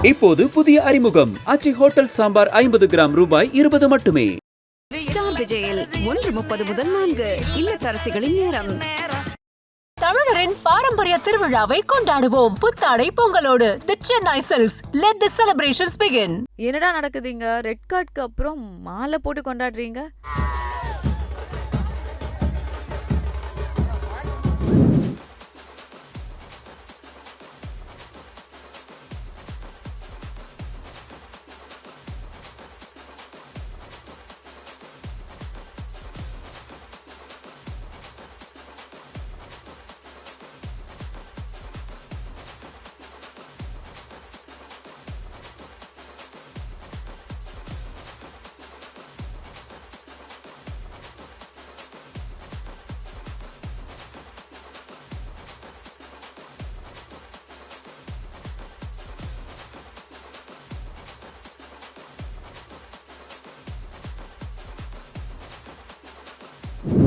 இப்போது புதிய அறிமுகம் ஆச்சி ஹோட்டல் சாம்பார் 50 கிராம் ரூபாய் 20 மட்டுமே. ஸ்டார் விஜயில் 1:30 முதல் 4 இல்லத்தரசிகளின் நேரம். தமிழரின் பாரம்பரிய திருவிழாவை கொண்டாடுவோம் புத்தாடை பொங்கலோடு. The Chennai silks let the celebrations begin. என்னடா நடக்குதுங்க? ரெட் கார்டுக்கு அப்புறம் மாலை போட்டு கொண்டாடுறீங்க.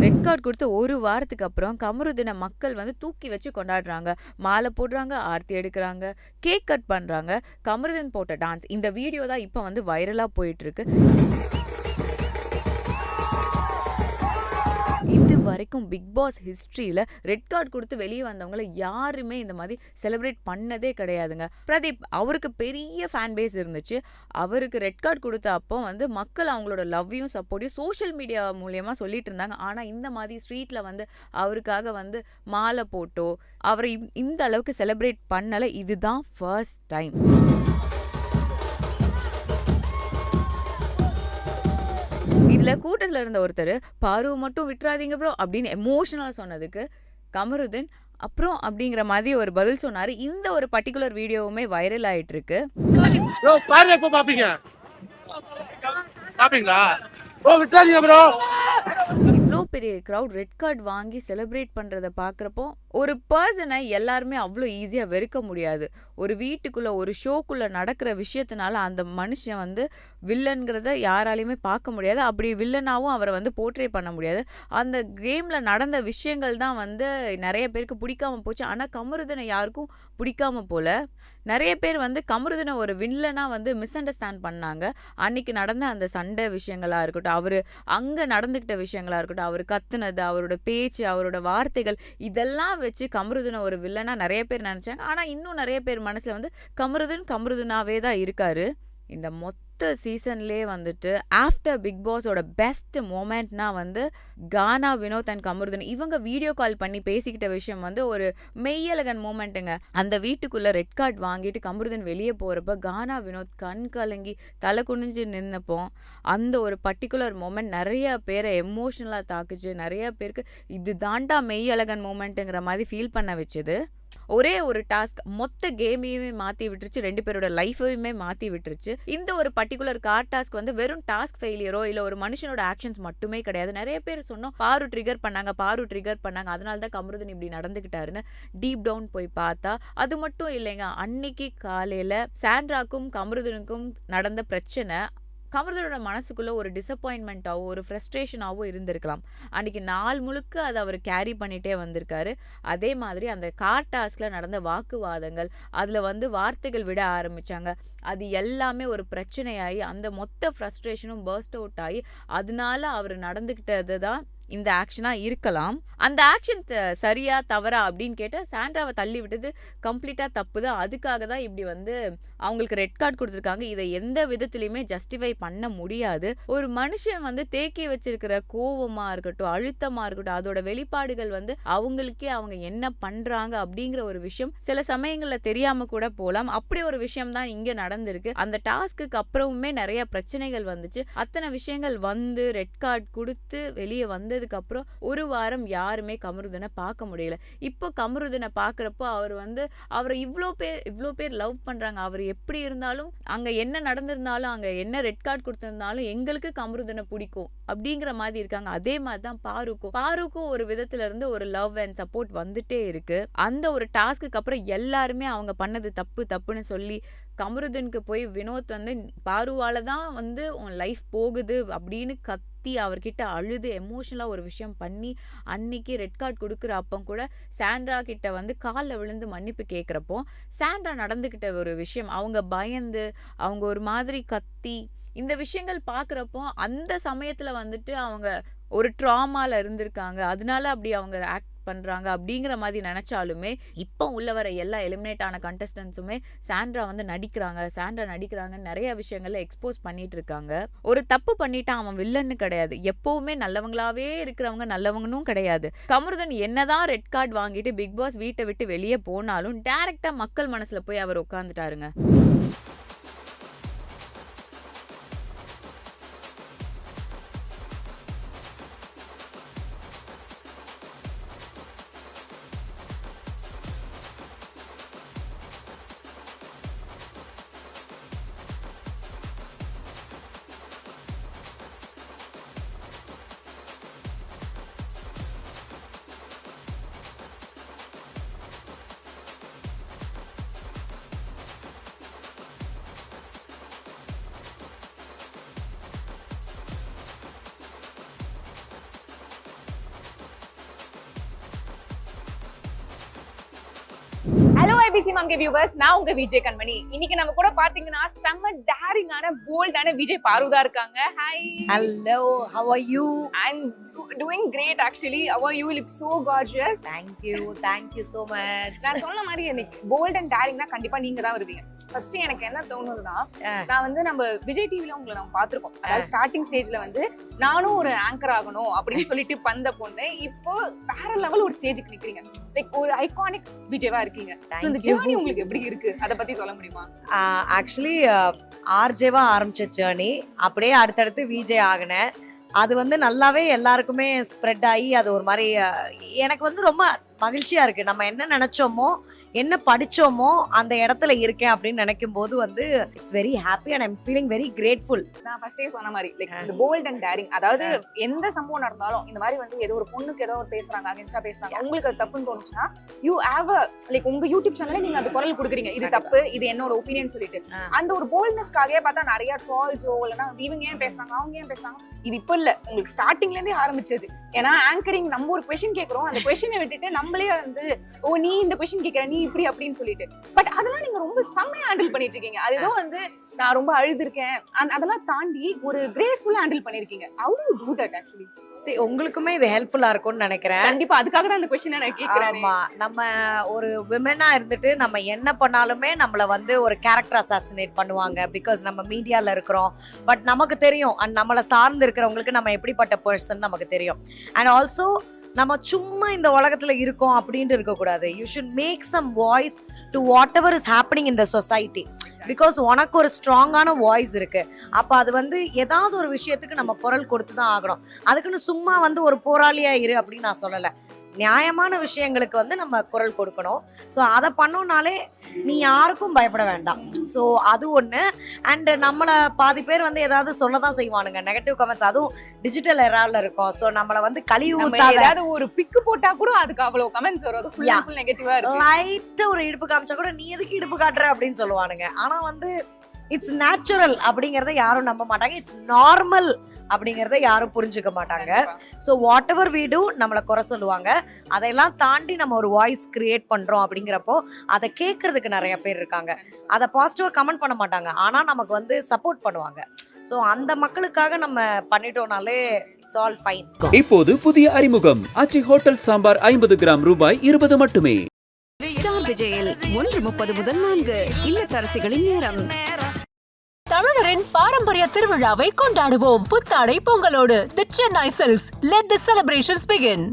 ரெட் கார்டு கொடுத்து ஒரு வாரத்துக்கு அப்புறம் கமருதின மக்கள் வந்து தூக்கி வச்சு கொண்டாடுறாங்க. மாலை போடுறாங்க, ஆர்த்தி எடுக்கிறாங்க, கேக் கட் பண்றாங்க. கமருதன் போட்ட டான்ஸ் இந்த வீடியோ தான் இப்போ வந்து வைரலா போயிட்டு இருக்கு. இது வரைக்கும் பிக் பாஸ் ஹிஸ்ட்ரியில ரெட் கார்டு கொடுத்து வெளியே வந்தவங்களை யாருமே இந்த மாதிரி செலிப்ரேட் பண்ணதே கிடையாதுங்க. பிரதீப் அவருக்கு பெரிய ஃபேன் பேஸ் இருந்துச்சு. அவருக்கு ரெட் கார்டு கொடுத்த அப்போ வந்து மக்கள் அவங்களோட லவ்வையும் சப்போர்ட்டையும் சோஷியல் மீடியா மூலியமா சொல்லிட்டு இருந்தாங்க. ஆனால் இந்த மாதிரி ஸ்ட்ரீட்ல வந்து அவருக்காக வந்து மாலை போட்டோ அவரை இந்த அளவுக்கு செலிப்ரேட் பண்ணலை. இதுதான் ஃபர்ஸ்ட் டைம். இதுல கூட்டத்துல இருந்த ஒருத்தர் பாரு மட்டும் விட்டுறாதீங்க ப்ரோ அப்படின்னு எமோஷனலா சொன்னதுக்கு கமருதன் அப்புறம் அப்படிங்கிற மாதிரி ஒரு பதில் சொன்னாரு. இந்த ஒரு பர்டிகுலர் வீடியோவுமே வைரல் ஆயிட்டு இருக்கு. இவ்வளோ பெரிய க்ரௌட் ரெட் கார்டு வாங்கி செலிப்ரேட் பண்றத பாக்குறப்போ ஒரு பர்சனை எல்லாருமே அவ்வளோ ஈஸியா வெறுக்க முடியாது. ஒரு வீட்டுக்குள்ள ஒரு ஷோக்குள்ள நடக்கிற விஷயத்தினால அந்த மனுஷன் வந்து வில்லன்கிறத யாராலையுமே பார்க்க முடியாது. அப்படி வில்லனாவும் அவரை வந்து போர்ட்ரே பண்ண முடியாது. அந்த கேம்ல நடந்த விஷயங்கள் தான் வந்து நிறைய பேருக்கு பிடிக்காம போச்சு. ஆனா கமருதனை யாருக்கும் பிடிக்காம போல. நிறைய பேர் வந்து கமருதனை ஒரு வில்லனா வந்து மிஸ் அண்டர்ஸ்டாண்ட் பண்ணாங்க. அன்னைக்கு நடந்த அந்த சண்டை விஷயங்களா இருக்கட்டும், அவரு அங்க நடந்துகிட்ட விஷயங்களா இருக்கட்டும், அவர் கத்துனது, அவரோட பேச்சு, அவரோட வார்த்தைகள் இதெல்லாம் வச்சு கமருதனை ஒரு வில்லனா நிறைய பேர் நினைச்சாங்க. ஆனா இன்னும் நிறைய பேர் மனசுல வந்து கமருதனாவே தான் இருக்காரு. இந்த மொத்த சீசன்லேயே வந்துட்டு ஆஃப்டர் பிக் பாஸோட பெஸ்ட் மொமெண்ட்னா வந்து கானா, வினோத் அண்ட் கமருதன் இவங்க வீடியோ கால் பண்ணி பேசிக்கிட்ட விஷயம் வந்து ஒரு மெய்யழகன் மூமெண்ட்டுங்க. அந்த வீட்டுக்குள்ள ரெட் கார்டு வாங்கிட்டு கமருதன் வெளியே போறப்ப கானா, வினோத் கண் கலங்கி தலை குனிஞ்சு நின்னப்போ அந்த ஒரு பர்டிகுலர் மூமெண்ட் நிறைய பேரை எமோஷனலாக தாக்குச்சு. நிறைய பேருக்கு இது தாண்டா மெய்யழகன் மூமெண்ட்டுங்கிற மாதிரி ஃபீல் பண்ண வச்சுது. ஒரே ஒரு டாஸ்க் மொத்த கேமையுமே மாற்றி விட்டுருச்சு, ரெண்டு பேரோட லைஃபையுமே மாற்றி விட்டுருச்சு. இந்த ஒரு பர்டிகுலர் கார் டாஸ்க் வந்து வெறும் டாஸ்க் ஃபெயிலியரோ இல்லை ஒரு மனுஷனோட ஆக்ஷன்ஸ் மட்டுமே கிடையாது. நிறைய பேர் சொன்னோம் பாரு ட்ரிகர் பண்ணாங்க, அதனால தான் கமருதன் இப்படி நடந்துக்கிட்டாருன்னு. டீப் டவுன் போய் பார்த்தா அது மட்டும் இல்லைங்க. அன்னைக்கு காலையில் சாண்ட்ராக்கும் கமருதனுக்கும் நடந்த பிரச்சனை கமருதனோட மனசுக்குள்ள ஒரு டிசப்பாயின்மெண்ட்டாவோ ஒரு ஃப்ரஸ்ட்ரேஷனாவோ இருந்திருக்கலாம். அன்னைக்கு நாள் முழுக்க அதை அவர் கேரி பண்ணிட்டே வந்திருக்காரு. அதே மாதிரி அந்த கார் டாஸ்க்ல நடந்த வாக்குவாதங்கள், அதுல வந்து வார்த்தைகள் விட ஆரம்பிச்சாங்க. அது எல்லாமே ஒரு பிரச்சனையாகி அந்த மொத்த ஃப்ரஸ்ட்ரேஷனும் பர்ஸ்ட் அவுட் ஆகி அதனால அவர் நடந்துக்கிட்டது தான் இந்த ஆக்ஷனாக இருக்கலாம். அந்த ஆக்ஷன் சரியா தவறா அப்படின்னு கேட்டால் சாண்ட்ராவை தள்ளி விட்டது கம்ப்ளீட்டாக தப்பு தான். அதுக்காக தான் இப்படி வந்து அவங்களுக்கு ரெட் கார்டு கொடுத்துருக்காங்க. இதை எந்த விதத்துலையுமே ஜஸ்டிஃபை பண்ண முடியாது. ஒரு மனுஷன் வந்து தேக்கி வச்சிருக்கிற கோவமாக இருக்கட்டும், அழுத்தமாக இருக்கட்டும், அதோட வெளிப்பாடுகள் வந்து அவங்களுக்கே அவங்க என்ன பண்ணுறாங்க அப்படிங்கிற ஒரு விஷயம் சில சமயங்களில் தெரியாமல் கூட போகலாம். அப்படி ஒரு விஷயம் தான் இங்கே நடந்திருக்கு. அந்த டாஸ்க்கு அப்புறமுமே நிறைய பிரச்சனைகள் வந்துச்சு. அத்தனை விஷயங்கள் வந்து ரெட் கார்டு கொடுத்து வெளியே வந்ததுக்கு அப்புறம் ஒரு வாரம் யாருமே கமருதனை பார்க்க முடியல. இப்போ கமருதனை பார்க்குறப்போ அவரை இவ்வளோ பேர் லவ் பண்ணுறாங்க. அவர் எப்படி இருந்தாலும் அங்கே என்ன நடந்திருந்தாலும் அங்கே என்ன ரெட் கார்டு கொடுத்திருந்தாலும் எங்களுக்கு கமருதனை பிடிக்கும் அப்படிங்கிற மாதிரி இருக்காங்க. அதே மாதிரி தான் பாருக்கும் ஒரு விதத்துல இருந்து ஒரு லவ் அண்ட் சப்போர்ட் வந்துட்டே இருக்கு. அந்த ஒரு டாஸ்க்கு அப்புறம் எல்லாருமே அவங்க பண்ணது தப்புன்னு சொல்லி கமருதனுக்கு போய் வினோத் வந்து பாருவால தான் வந்து உன் லைஃப் போகுது அப்படின்னு கத்தி அவர்கிட்ட அழுது எமோஷனலாக ஒரு விஷயம் பண்ணி அன்னைக்கு ரெட் கார்டு கொடுக்குற அப்போ கூட சாண்ட்ரா கிட்ட வந்து காலில் விழுந்து மன்னிப்பு கேட்குறப்போ சாண்ட்ரா நடந்துக்கிட்ட ஒரு விஷயம், அவங்க பயந்து அவங்க ஒரு மாதிரி கத்தி இந்த விஷயங்கள் பார்க்குறப்போ அந்த சமயத்தில் வந்துட்டு அவங்க ஒரு ட்ராமாவில் இருந்திருக்காங்க, அதனால அப்படி அவங்க ஆக்ட் பண்ணுறாங்க அப்படிங்கிற மாதிரி நினச்சாலுமே இப்போ உள்ள வர எல்லா எலிமினேட் ஆன கண்டஸ்டன்ஸுமே சாண்ட்ரா வந்து நடிக்கிறாங்கன்னு நிறைய விஷயங்கள்ல எக்ஸ்போஸ் பண்ணிட்டு இருக்காங்க. ஒரு தப்பு பண்ணிட்டா அவன் வில்லன்னு கிடையாது, எப்பவுமே நல்லவங்களாவே இருக்கிறவங்க நல்லவங்கன்னு கிடையாது. கமருதன் என்னதான் ரெட் கார்டு வாங்கிட்டு பிக் பாஸ் வீட்டை விட்டு வெளியே போனாலும் டைரக்டா மக்கள் மனசுல போய் அவர் உட்காந்துட்டாருங்க. ஹலோ ஐபிசி மங்கை வியூவர்ஸ், நான் உங்க விஜய் கண்மணி. இன்னைக்கு நம்ம கூட பாத்தீங்கன்னா செம்ம டேரிங்கான போல்டான விஜய் பாருதா இருக்காங்க. Hi. Hello, how are you? I'm doing great actually. How are you? You look so gorgeous. Thank you so much. நான் சொன்ன மாதிரி எனக்கு போல்ட் அண்ட் டேரிங்னா கண்டிப்பா நீங்க தான் வருவீங்க. ஃபர்ஸ்ட் எனக்கு என்ன தோணுதுன்னா, நான் வந்து நம்ம விஜய் டிவில உங்களை நம்ம பாத்துருக்கோம். அதாவது ஸ்டார்டிங் ஸ்டேஜ்ல வந்து நானும் ஒரு ஆங்கர் ஆகணும் அப்படின்னு சொல்லிட்டு பந்த பொண்ணு இப்போ வேற லெவல் ஒரு ஸ்டேஜுக்கு நிக்கிறீங்க. லைக் ஒரு ஐகானிக் விஜயவா இருக்கீங்க. சோ இந்த ஜர்னி உங்களுக்கு எப்படி இருக்கு, அத பத்தி சொல்ல முடியுமா? ஆக்சுவலி ஆர்ஜேவா ஆரம்பிச்ச ஜேர்னி அப்படியே அடுத்தடுத்து விஜய் ஆகினேன். அது வந்து நல்லாவே எல்லாருக்குமே ஸ்ப்ரெட் ஆகி அது ஒரு மாதிரி எனக்கு வந்து ரொம்ப மகிழ்ச்சியா இருக்கு. நம்ம என்ன நினைச்சோமோ என்ன படிச்சோமோ அந்த இடத்துல இருக்கேன் அப்படின்னு நினைக்கும் போது வந்து it's very happy and I'm feeling very grateful. நான் ஃபர்ஸ்டே சொன்ன மாதிரி லைக் இந்த போல்ட் அண்ட் டேரிங், அதாவது எந்த சம்பவம் நடந்தாலும் இந்த மாதிரி வந்து ஏதோ ஒரு பொண்ணுக்கு ஏதோ ஒரு பேசுறாங்க, அகைன்ஸ்டா பேசுறாங்க, உங்களுக்கு அது தப்புன்னு தோணுச்சுன்னா யூ ஹேவ் லைக் உங்க யூடியூப் சேனல்ல நீங்க அது குரல் கொடுக்குறீங்க, இது தப்பு, இது என்னோட ஒப்பீனியன் சொல்லிட்டு. அந்த ஒரு போல்ட்னஸ்க்காகவே பார்த்தா நிறைய ட்ரால்ஸோ இல்லைன்னா இவங்க ஏன் பேசுறாங்க அவங்க ஏன் பேசுறாங்க, இது இப்போ இல்ல, உங்களுக்கு ஸ்டார்டிங்ல இருந்தே ஆரம்பிச்சது. ஏன்னா ஆங்கரிங் நம்ம ஒரு கொஸ்டின் கேட்கறோம், அந்த கொஸ்டினை விட்டுட்டு நம்மளே வந்து ஓ நீ இந்த கொஸ்டின் கேட்கற நீ இப்படி அப்படின்னு சொல்லிட்டு, பட் அதெல்லாம் நீங்க ரொம்ப செம்மையா ஹேண்டில் பண்ணிட்டு இருக்கீங்க. அது ஏதோ வந்து நான் ரொம்ப அழுதுருக்கேன் அதெல்லாம் தாண்டி ஒரு கிரேஸ்ஃபுல்லா ஹேண்டில் பண்ணிருக்கீங்க. How do you do that actually? சரி, உங்களுக்குமே இது ஹெல்ப்ஃபுல்லா இருக்கும்னு நினைக்கிறேன். கண்டிப்பா அதுக்காக தான் அந்த கொஸ்டினை நான் கேட்கிறேன். ஆமா, நம்ம ஒரு விமனா இருந்துட்டு நம்ம என்ன பண்ணாலுமே நம்மள வந்து ஒரு கேரக்டர் அசாசினேட் பண்ணுவாங்க. பிகாஸ் நம்ம மீடியால இருக்கிறோம். பட் நமக்கு தெரியும் அண்ட் நம்மளை சார்ந்து இருக்கிறவங்களுக்கு நம்ம எப்படிப்பட்ட பர்சன் நமக்கு தெரியும். அண்ட் ஆல்சோ நம்ம சும்மா இந்த உலகத்துல இருக்கோம் அப்படின்ட்டு இருக்கக்கூடாது. You should make some voice to whatever is happening in the society. Because உனக்கு ஒரு ஸ்ட்ராங்கான வாய்ஸ் இருக்கு. அப்போ அது வந்து ஏதாவது ஒரு விஷயத்துக்கு நம்ம குரல் கொடுத்து தான் ஆகணும். அதுக்குன்னு சும்மா வந்து ஒரு போராளியா இரு அப்படின்னு நான் சொல்லலை. நியாயமான விஷயங்களுக்கு வந்து நம்ம குரல் கொடுக்கணும். ஸோ அதை பண்ணோம்னாலே நீ யாருக்கும் பயப்பட வேண்டாம். ஸோ அது ஒன்று. அண்ட் நம்மளை பாதி பேர் வந்து ஏதாவது சொல்ல தான் செய்வானுங்க, நெகட்டிவ் கமெண்ட்ஸ். அதுவும் டிஜிட்டல் எரால இருக்கும். ஸோ நம்மளை வந்து கழுவி ஊத்தாத, ஏதாவது ஒரு பிக்கு போட்டா கூட அதுக்கு அவ்வளவு கமெண்ட்ஸ் வரும். அது ஃபுல் நெகட்டிவா இருக்கு. லைட்டா ஒரு இடுப்பு காமிச்சா கூட நீ எதுக்கு இடுப்பு காட்டுற அப்படின்னு சொல்லுவானுங்க. ஆனா வந்து இட்ஸ் நேச்சுரல் அப்படிங்கறத யாரும் நம்ப மாட்டாங்க. இட்ஸ் நார்மல் அப்படிங்கறத யாரும் புரிஞ்சுக்க மாட்டாங்க. So whatever we do நம்மளை குறை சொல்லுவாங்க. அதையெல்லாம் தாண்டி நம்ம ஒரு வாய்ஸ் கிரியேட் பண்றோம் அப்படிங்கிறப்போ அதை கேட்கறதுக்கு நிறைய பேர் இருக்காங்க. அதை பாசிட்டிவா கமெண்ட் பண்ண மாட்டாங்க, ஆனா நமக்கு வந்து சப்போர்ட் பண்ணுவாங்க. ஸோ அந்த மக்களுக்காக நம்ம பண்ணிட்டோம்னாலே இட்ஸ் ஆல் ஃபைன். இப்போது புதிய அறிமுகம் ஆச்சி ஹோட்டல் சாம்பார் 50 கிராம் ரூபாய் 20 மட்டுமே. ஸ்டார் விஜயில் 1:30 முதல் 4 இல்லத்தரசிகளின் நேரம். தமிழரின் பாரம்பரிய திருவிழாவை கொண்டாடுவோம் புத்தாடை பொங்கலோடு. The Chennai silks. Let the celebrations begin.